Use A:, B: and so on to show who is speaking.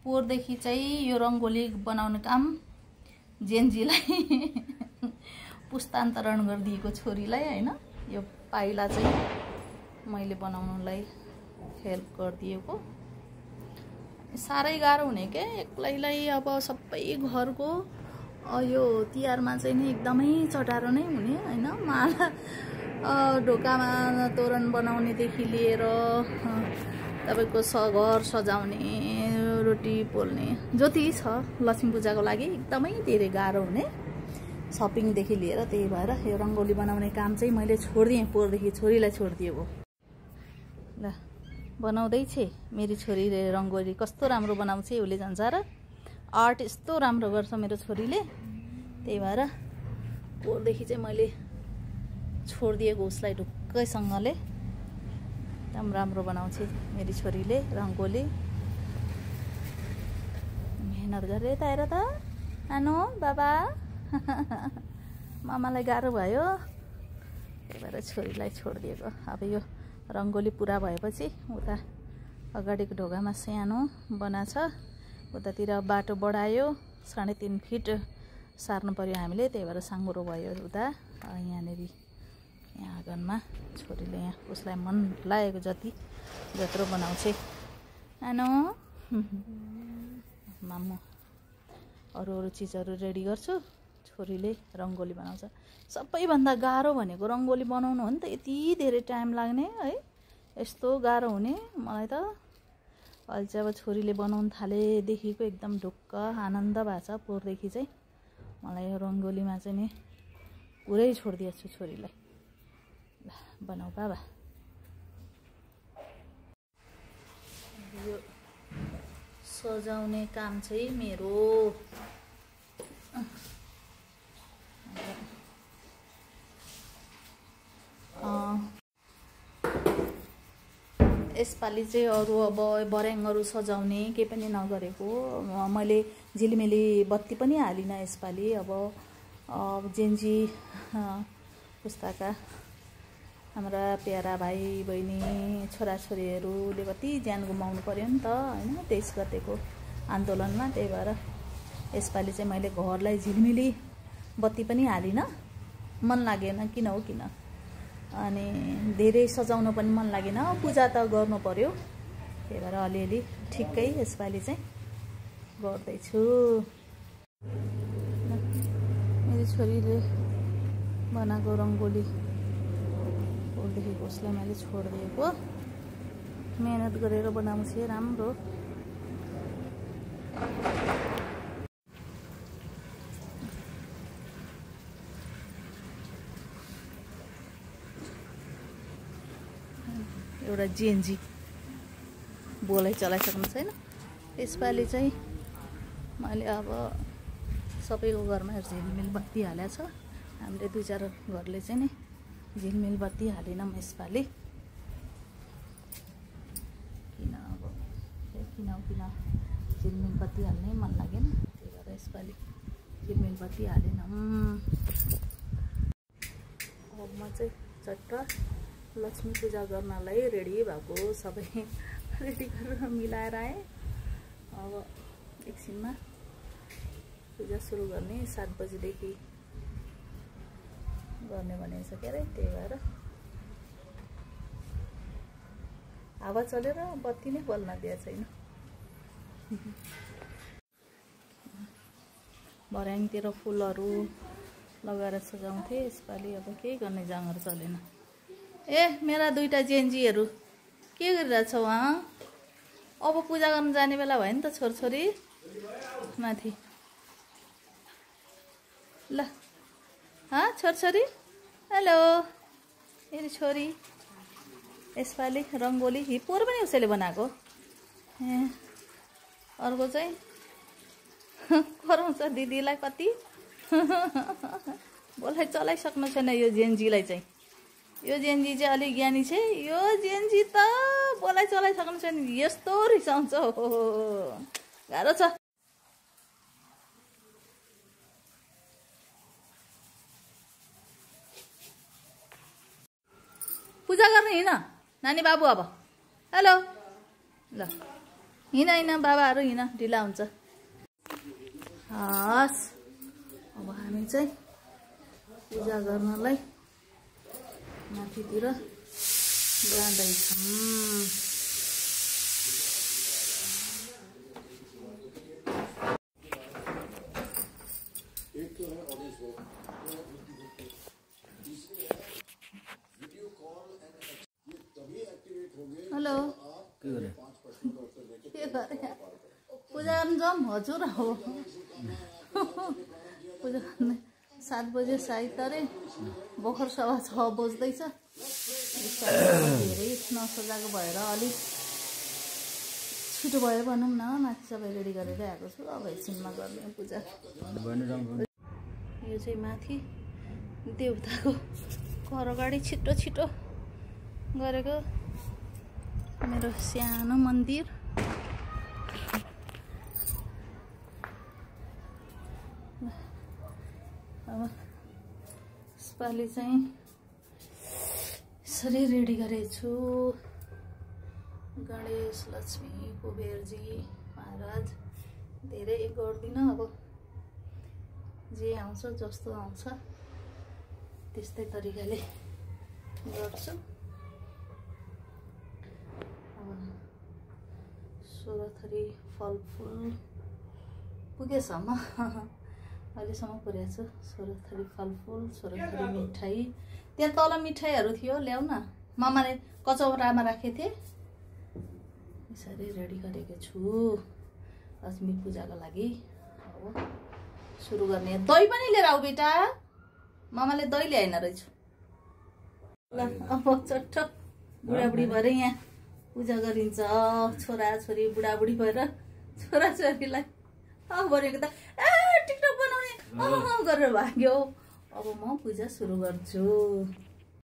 A: पोहोरदेखि चाहिँ यो रङ्गोली बनाउने काम जेन्जीलाई पुस्तान्तरण गरिदिएको छोरीलाई हैन। यो पाइला चाहिँ मैले बनाउनलाई हेल्प गरिदिएको। साह्रै गाह्रो हुने के एक्लैलाई अब सबै घरको यो तिहारमा चाहिँ नि एकदमै चटारो नै हुने हैन। माला ढोकामा तोरण बनाउनेदेखि लिएर तपाईको घर सजाउने रोटी पोल्ने जति छ लक्ष्मी पूजाको लागि एकदमै धेरै गाह्रो हुने सपिङदेखि लिएर। त्यही भएर यो रङ्गोली बनाउने काम चाहिँ मैले छोडिदिएँ, पोहोरदेखि छोरीलाई छोडिदिएको। ल बनाउँदै छे मेरी छोरीले रङ्गोली कस्तो राम्रो बनाउँछ उसले जान्छ र आर्ट यस्तो राम्रो गर्छ मेरो छोरीले। त्यही भएर पोहोरदेखि चाहिँ मैले छोडिदिएको उसलाई ढुक्कैसँगले। एकदम राम्रो बनाउँछ मेरी छोरीले रङ्गोली। मेहनत गरे त हेर त आनो बाबा मामालाई गाह्रो भयो, त्यही भएर छोरीलाई छोडिदिएको। अब यो रङ्गोली पुरा भएपछि उता अगाडिको ढोकामा सानो बनाछ, उतातिर बाटो बढायो 3.5 फिट सार्नु पर्यो हामीले। त्यही भएर साँगुरो भयो उता यहाँनेर यहाँ आँगनमा। छोरीले यहाँ उसलाई मन लागेको जत्रो बनाउँछ। आनो मामु अरू चिजहरू रेडी गर्छु, छोरीले रङ्गोली बनाउँछ। सबैभन्दा गाह्रो भनेको रङ्गोली बनाउनु हो नि त। यति धेरै टाइम लाग्ने है, यस्तो गाह्रो हुने। मलाई त अहिले चाहिँ अब छोरीले बनाउन थालेदेखिको एकदम ढुक्क आनन्द भएको छ। पोहोरदेखि चाहिँ मलाई यो रङ्गोलीमा चाहिँ नि पुरै छोडिदिएको छु छोरीलाई। ल बनाऊ बाबा। यो सजाउने काम चाहिँ मेरो यसपालि चाहिँ अरू अब बर्याङहरू सजाउने केही पनि नगरेको। मैले झिलिमिली बत्ती पनि हालिनँ यसपालि। अब जेन्जी पुस्ताका हाम्रा प्यारा भाइ बहिनी छोराछोरीहरूले कति ज्यान गुमाउनु पर्यो नि त हैन 23 गतेको आन्दोलनमा। त्यही भएर यसपालि चाहिँ मैले घरलाई झिलिमिली बत्ती पनि हालिनँ, मन लागेन किन हो किन। अनि धेरै सजाउन पनि मन लागेन, पूजा त गर्नु पर्यो। त्यही भएर अलिअलि ठिक्कै यसपालि चाहिँ गर्दैछु। मेरो छोरीले बनाएको रङ्गोली पोहोरदेखि उसलाई मैले छोडिदिएको। मेहनत गरेर बनाउँछ राम्रो। एउटा जेन्जी बोलाइ चलाइसक्नु छैन। यसपालि चाहिँ मैले अब सबैको घरमा झिलमिल बत्ती हालेको छ। हामीले 2-4 घरले चाहिँ नि झिलमिल बत्ती हालेनौँ यसपालि। किन झिलमिल बत्ती हाल्नै मन लागेन, त्यही भएर यसपालि झिलमिल बत्ती हालेनौँ। अब म चाहिँ चट्ट लक्ष्मी पूजा गर्नलाई रेडी भएको, सबै रेडी गरेर मिलाएर आएँ। अब एकछिनमा पूजा सुरु गर्ने 7 बजेदेखि गर्ने भनेको छ के अरे। त्यही भएर हावा चलेर बत्ती नै बल्न दिएको छैन। बर्याङतिर फुलहरू लगाएर सजाउँथे, यसपालि अब केही गर्ने जाँगर चलेन। ए मेरा 2टा जेन्जीहरू के गरिरहेछौ वहाँ? अब पूजा गर्न जाने बेला भयो नि त छोरछोरी माथि। ल छोरछोरी हेलो मेरी छोरी। यसपालि रङ्गोली हिपोर पनि उसैले बनाएको। ए अर्को चाहिँ कराउँछ दिदीलाई कति बोलाइ चलाइसक्नु छैन यो जेन्जीलाई चाहिँ। यो जेन्जी चाहिँ अलिक ज्ञानी छ। यो जेन्जी त बोलाइ चलाइसक्नु छैन, यस्तो रिसाउँछ हो, गाह्रो छ। पूजा गर्ने हिँड नानी बाबु। अब हेलो ल हिँड बाबाहरू हिँड ढिला हुन्छ। हस् अब हामी चाहिँ पूजा गर्नलाई माथितिर जाँदैछौँ। हेलो के गरे पूजा गर्नु जाऊँ हजुर हो पूजा गर्ने 7 बजे सायद अरे भर्खर 6:15 बज्दैछ। धेरै नसजाएको भएर अलिक छिटो भयो भनौँ न। माथि सबै रेडी गरेर आएको छु। अब एकछिनमा गर्ने पूजा। यो चाहिँ माथि देउताको घर अगाडि छिटो छिटो गरेको मेरो सानो मन्दिर। अब यसपालि चाहिँ यसरी रेडी गरेछु। गणेश लक्ष्मी कुबेरजी महाराज धेरै गर्दिनँ। अब जे आउँछ जस्तो आउँछ त्यस्तै तरिकाले गर्छु। 16 थरी फलफुल पुगेसम्म अहिलेसम्म पुर्याएको छु। 16 थरी फलफुल, 16 थरी मिठाई। त्यहाँ तल मिठाईहरू थियो ल्याउ न। मामाले कचौरामा राखेको थिएँ। यसरी रेडी गरेको छु लक्ष्मी पूजाको लागि। अब सुरु गर्ने। दही पनि लिएर आऊ बेटा। मामाले दही ल्याएन रहेछ। ल अब चट्ट बुढाबुढी भएर यहाँ पूजा गरिन्छ। छोराछोरी बुढाबुढी भएर छोराछोरीलाई भनेको त टिकटक बनाउने गरेर भाग्यो। अब म पूजा सुरु गर्छु।